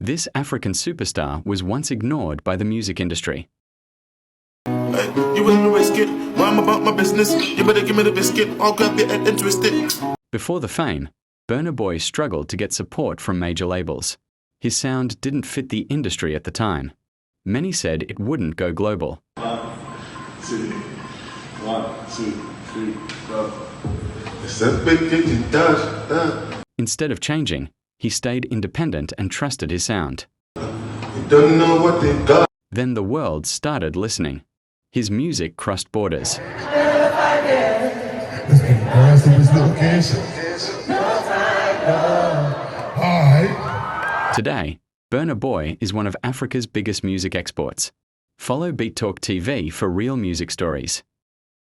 This African superstar was once ignored by the music industry. Hey, you willing to risk it? Well, I'm about my business. You better give me the biscuit. I'll grab it and twist it. Before the fame, Burna Boy struggled to get support from major labels. His sound didn't fit the industry at the time. Many said it wouldn't go global. 1, 2, 3, go. Instead of changing, he stayed independent and trusted his sound. You don't know what they got. Then the world started listening. His music crossed borders. Today, Burna Boy is one of Africa's biggest music exports. Follow Beat Talk TV for real music stories.